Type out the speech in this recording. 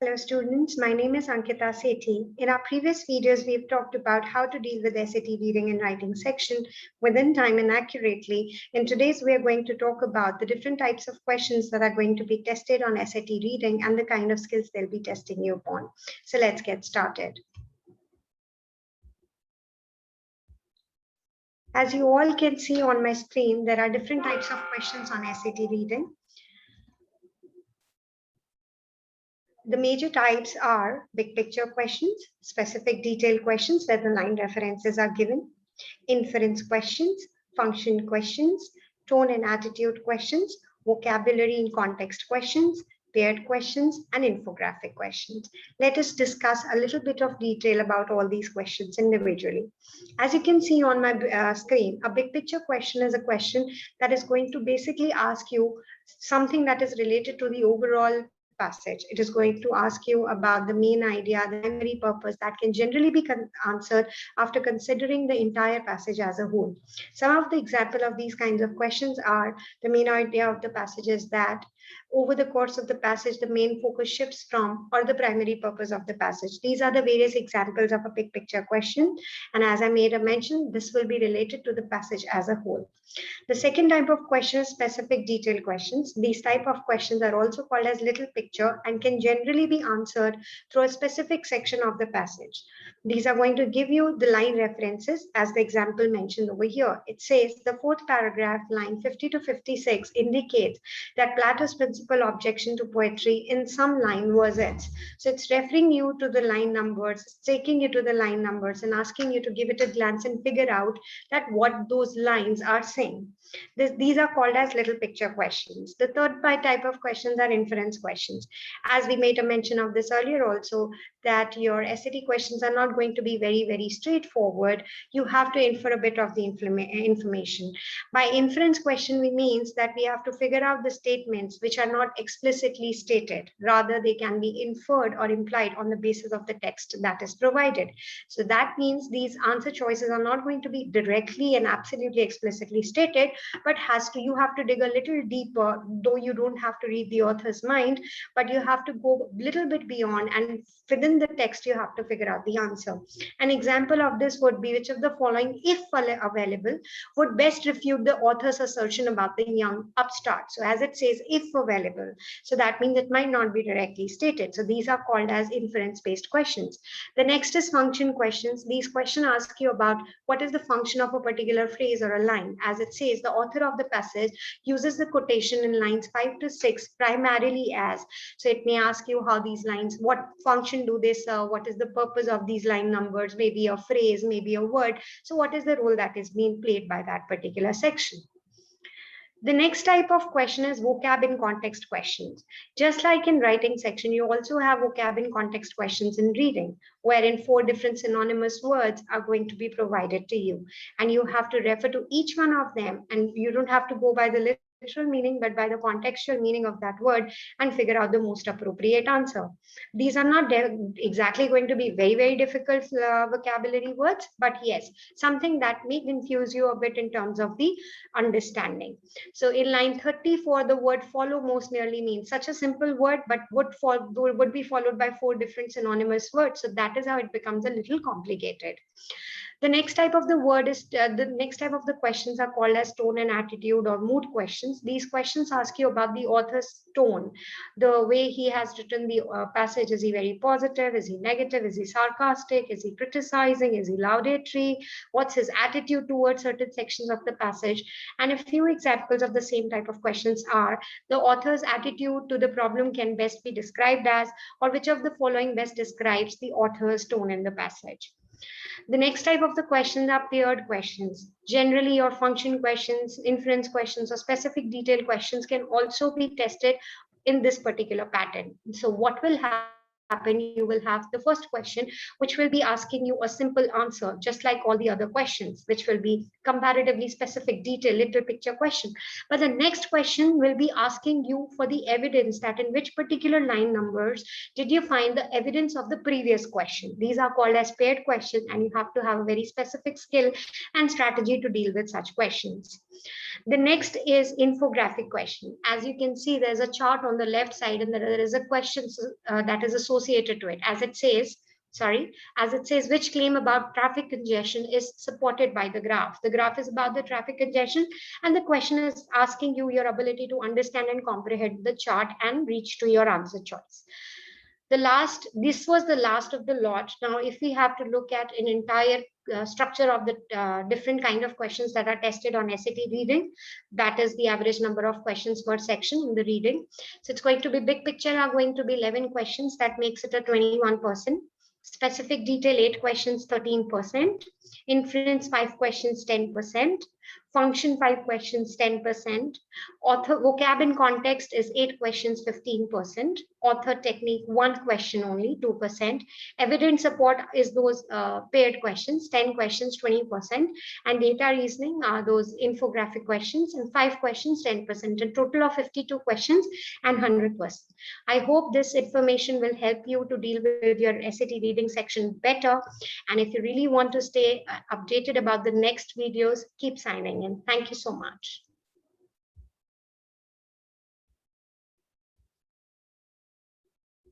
Hello students, my name is Ankita Sethi. In our previous videos, we've talked about how to deal with SAT reading and writing section within time and accurately. In today's, we are going to talk about the different types of questions that are going to be tested on SAT reading and the kind of skills they'll be testing you upon. So let's get started. As you all can see on my screen, there are different types of questions on SAT reading. The major types are big picture questions, specific detail questions where the line references are given, inference questions, function questions, tone and attitude questions, vocabulary and context questions, paired questions, and infographic questions. Let us discuss a little bit of detail about all these questions individually. As you can see on my screen, a big picture question is a question that is going to basically ask you something that is related to the overall passage. It is going to ask you about the main idea, the primary purpose that can generally be answered after considering the entire passage as a whole. Some of the example of these kinds of questions are the main idea of the passage is that over the course of the passage, the main focus shifts from or the primary purpose of the passage. These are the various examples of a big picture question. And as I made a mention, this will be related to the passage as a whole. The second type of question is specific detail questions. These type of questions are also called as little picture and can generally be answered through a specific section of the passage. These are going to give you the line references as the example mentioned over here. It says the fourth paragraph, line 50 to 56 indicates that Plato's principal objection to poetry in some line was its. So it's referring you to the line numbers, taking you to the line numbers and asking you to give it a glance and figure out that what those lines are saying. These are called as little picture questions. The third type of questions are inference questions. As we made a mention of this earlier also, that your SAT questions are not going to be very straightforward. You have to infer a bit of the information. By inference question, we means that we have to figure out the statements which are not explicitly stated. Rather, they can be inferred or implied on the basis of the text that is provided. So that means these answer choices are not going to be directly and absolutely explicitly stated, but you have to dig a little deeper, though you don't have to read the author's mind, but you have to go a little bit beyond, and within the text you have to figure out the answer. An example of this would be which of the following, if available, would best refute the author's assertion about the young upstart. So as it says, if available, so that means it might not be directly stated. So these are called as inference based questions. The next is function questions. These questions ask you about what is the function of a particular phrase or a line. As it says, the author of the passage uses the quotation in lines 5 to 6 primarily as. So it may ask you how these lines, what function do they serve, what is the purpose of these line numbers, maybe a phrase, maybe a word. So what is the role that is being played by that particular section? The next type of question is vocab in context questions. Just like in writing section, you also have vocab in context questions in reading, wherein 4 different synonymous words are going to be provided to you. And you have to refer to each one of them, and you don't have to go by the literal meaning, but by the contextual meaning of that word and figure out the most appropriate answer. These are not exactly going to be very difficult vocabulary words, but yes, something that may confuse you a bit in terms of the understanding. So in line 34, the word follow most nearly means such a simple word, but would be followed by 4 different synonymous words. So that is how it becomes a little complicated. The next type of the next type of the questions are called as tone and attitude or mood questions. These questions ask you about the author's tone, the way he has written the passage. Is he very positive? Is he negative? Is he sarcastic? Is he criticizing? Is he laudatory? What's his attitude towards certain sections of the passage? And a few examples of the same type of questions are the author's attitude to the problem can best be described as, or which of the following best describes the author's tone in the passage. The next type of the questions are paired questions. Generally, your function questions, inference questions, or specific detail questions can also be tested in this particular pattern. So what will happen happen, you will have the first question, which will be asking you a simple answer, just like all the other questions, which will be comparatively specific, detailed, little picture question. But the next question will be asking you for the evidence that in which particular line numbers did you find the evidence of the previous question. These are called as paired questions, and you have to have a very specific skill and strategy to deal with such questions. The next is infographic question. As you can see, there's a chart on the left side, and there is a question that is associated to it. As it says, which claim about traffic congestion is supported by the graph? The graph is about the traffic congestion, and the question is asking you your ability to understand and comprehend the chart and reach to your answer choice. This was the last of the lot. Now, if we have to look at an entire structure of the different kind of questions that are tested on SAT reading, that is the average number of questions per section in the reading. So it's going to be big picture are going to be 11 questions. That makes it a 21%. Specific detail 8 questions, 13%. Inference 5 questions, 10%. Function 5 questions, 10%. Author vocab and context is 8 questions, 15%. Author technique 1 question only, 2%. Evidence support is those paired questions, 10 questions, 20%. And data reasoning are those infographic questions, and 5 questions, 10%. A total of 52 questions and 100%. I hope this information will help you to deal with your SAT reading section better. And if you really want to stay updated about the next videos, keep signing in. Thank you so much.